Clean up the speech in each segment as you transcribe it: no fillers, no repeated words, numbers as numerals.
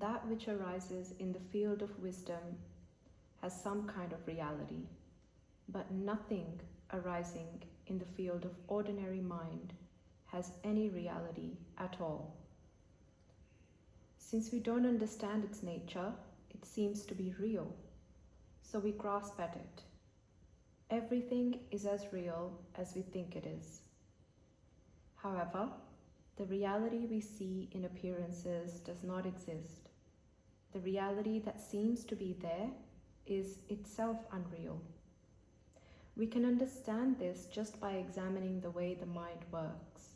that which arises in the field of wisdom has some kind of reality, but nothing arising in the field of ordinary mind has any reality at all. Since we don't understand its nature, it seems to be real, so we grasp at it. Everything is as real as we think it is. However, the reality we see in appearances does not exist. The reality that seems to be there is itself unreal. We can understand this just by examining the way the mind works.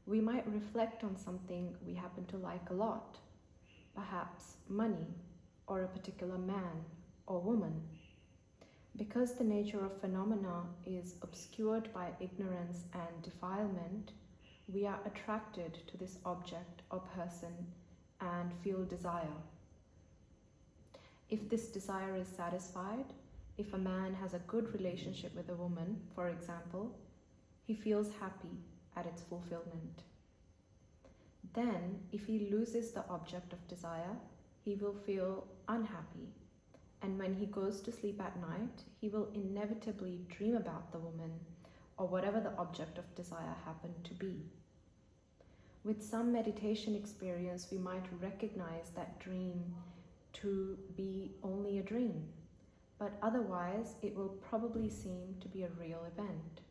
We might reflect on something we happen to like a lot, perhaps money, or a particular man or woman. Because the nature of phenomena is obscured by ignorance and defilement, we are attracted to this object or person and feel desire. If this desire is satisfied, if a man has a good relationship with a woman, for example, he feels happy at its fulfillment. Then, if he loses the object of desire, he will feel unhappy, and when he goes to sleep at night, he will inevitably dream about the woman or whatever the object of desire happened to be. With some meditation experience, we might recognize that dream to be only a dream, but otherwise it will probably seem to be a real event.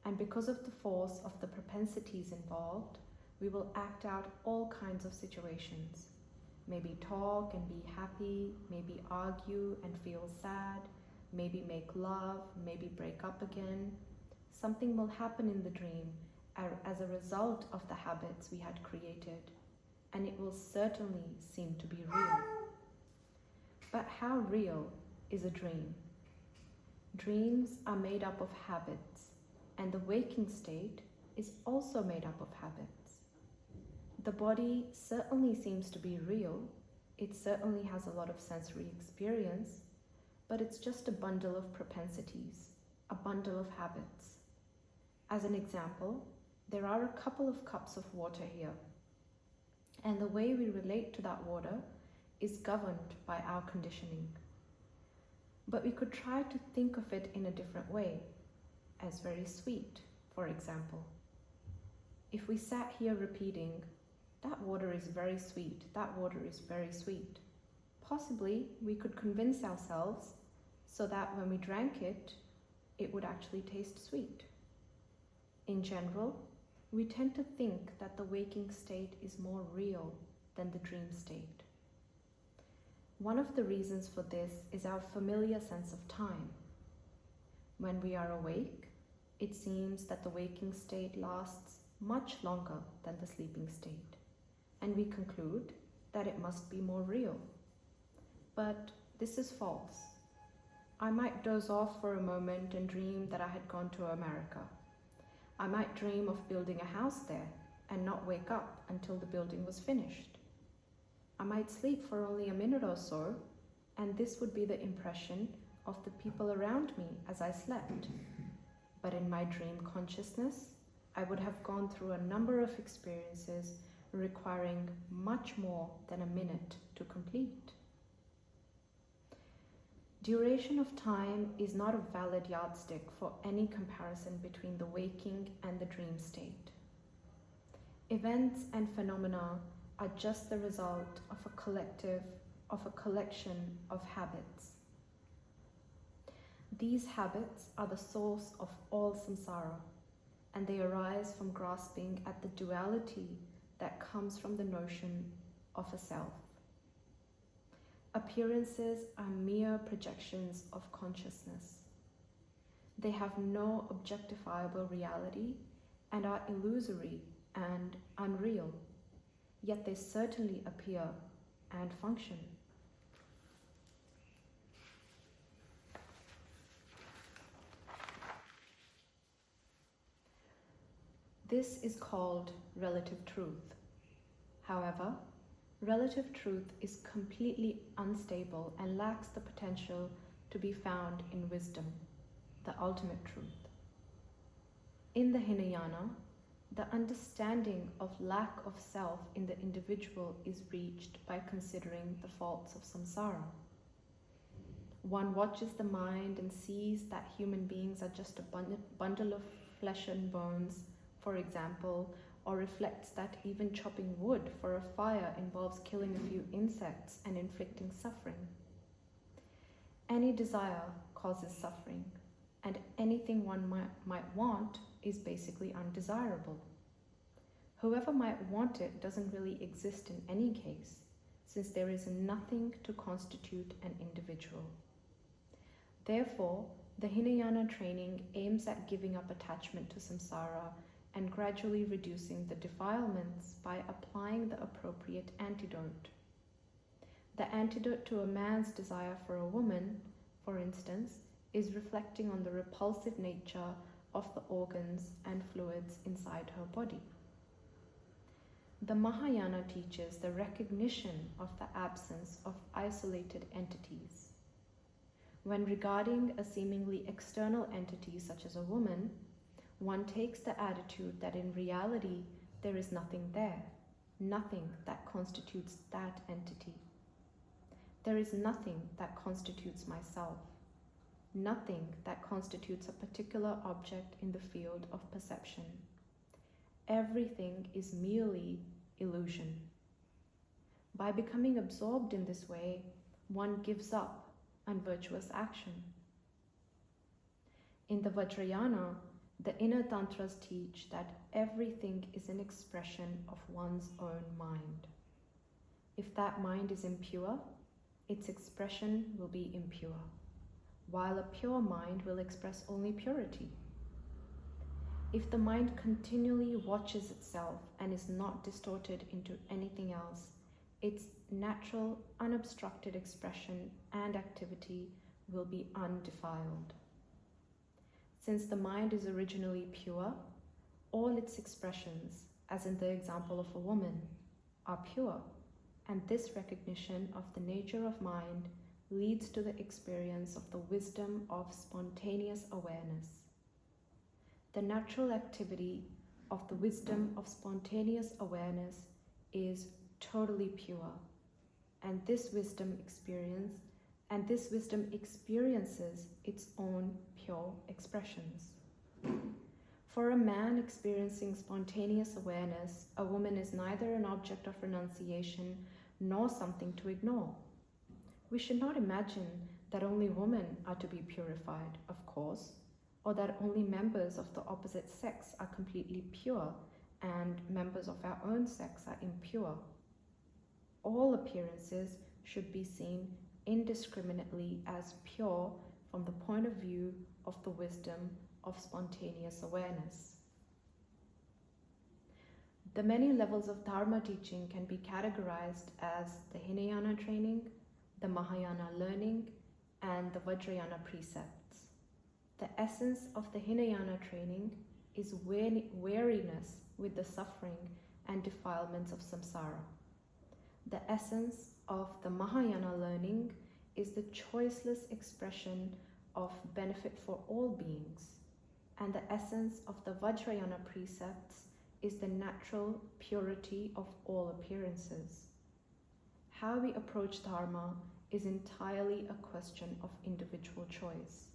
And because of the force of the propensities involved, we will act out all kinds of situations. Maybe talk and be happy, maybe argue and feel sad, maybe make love, maybe break up again. Something will happen in the dream as a result of the habits we had created, and it will certainly seem to be real. But how real is a dream? Dreams are made up of habits, and the waking state is also made up of habits. The body certainly seems to be real, it certainly has a lot of sensory experience, but it's just a bundle of propensities, a bundle of habits. As an example, there are a couple of cups of water here, and the way we relate to that water is governed by our conditioning. But we could try to think of it in a different way, as very sweet, for example. If we sat here repeating, "That water is very sweet, that water is very sweet," possibly we could convince ourselves so that when we drank it, it would actually taste sweet. In general, we tend to think that the waking state is more real than the dream state. One of the reasons for this is our familiar sense of time. When we are awake, it seems that the waking state lasts much longer than the sleeping state, and we conclude that it must be more real. But this is false. I might doze off for a moment and dream that I had gone to America. I might dream of building a house there and not wake up until the building was finished. I might sleep for only a minute or so, and this would be the impression of the people around me as I slept. But in my dream consciousness, I would have gone through a number of experiences requiring much more than a minute to complete. Duration of time is not a valid yardstick for any comparison between the waking and the dream state. Events and phenomena are just the result of a collection of habits. These habits are the source of all samsara, and they arise from grasping at the duality that comes from the notion of a self. Appearances are mere projections of consciousness. They have no objectifiable reality and are illusory and unreal, yet they certainly appear and function. This is called relative truth. However, relative truth is completely unstable and lacks the potential to be found in wisdom, the ultimate truth. In the Hinayana, The understanding of lack of self in the individual is reached by considering the faults of samsara. One watches the mind and sees that human beings are just a bundle of flesh and bones, for example, or reflects that even chopping wood for a fire involves killing a few insects and inflicting suffering. Any desire causes suffering, and anything one might want is basically undesirable. Whoever might want it doesn't really exist in any case, since there is nothing to constitute an individual. Therefore, the Hinayana training aims at giving up attachment to samsara and gradually reducing the defilements by applying the appropriate antidote. The antidote to a man's desire for a woman, for instance, is reflecting on the repulsive nature of the organs and fluids inside her body. The Mahayana teaches the recognition of the absence of isolated entities. When regarding a seemingly external entity such as a woman, one takes the attitude that in reality there is nothing there, nothing that constitutes that entity. There is nothing that constitutes myself, nothing that constitutes a particular object in the field of perception. Everything is merely illusion. By becoming absorbed in this way, one gives up unvirtuous action. In the Vajrayana, the inner tantras teach that everything is an expression of one's own mind. If that mind is impure, its expression will be impure, while a pure mind will express only purity. If the mind continually watches itself and is not distorted into anything else, its natural, unobstructed expression and activity will be undefiled. Since the mind is originally pure, all its expressions, as in the example of a woman, are pure, and this recognition of the nature of mind leads to the experience of the wisdom of spontaneous awareness. The natural activity of the wisdom of spontaneous awareness is totally pure, and this wisdom experiences its own pure expressions. For a man experiencing spontaneous awareness, a woman is neither an object of renunciation nor something to ignore. We should not imagine that only women are to be purified, of course, or that only members of the opposite sex are completely pure and members of our own sex are impure. All appearances should be seen indiscriminately as pure from the point of view of the wisdom of spontaneous awareness. The many levels of Dharma teaching can be categorized as the Hinayana training, the Mahayana learning, and the Vajrayana precepts. The essence of the Hinayana training is weariness with the suffering and defilements of samsara. The essence of the Mahayana learning is the choiceless expression of benefit for all beings, and the essence of the Vajrayana precepts is the natural purity of all appearances. How we approach Dharma is entirely a question of individual choice.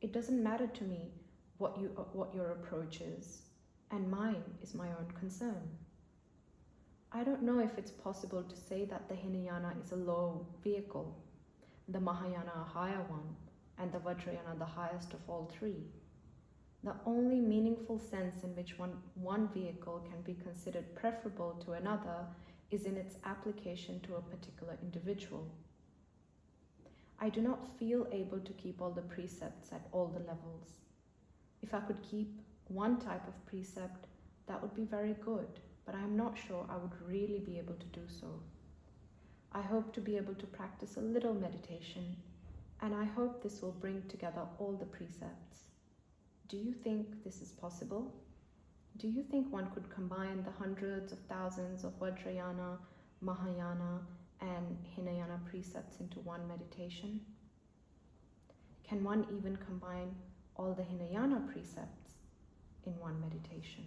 It doesn't matter to me what your approach is, and mine is my own concern. I don't know if it's possible to say that the Hinayana is a low vehicle, the Mahayana a higher one, and the Vajrayana the highest of all three. The only meaningful sense in which one vehicle can be considered preferable to another is in its application to a particular individual. I do not feel able to keep all the precepts at all the levels. If I could keep one type of precept, that would be very good, but I am not sure I would really be able to do so. I hope to be able to practice a little meditation, and I hope this will bring together all the precepts. Do you think this is possible? Do you think one could combine the hundreds of thousands of Vajrayana, Mahayana, and Hinayana precepts into one meditation? Can one even combine all the Hinayana precepts in one meditation?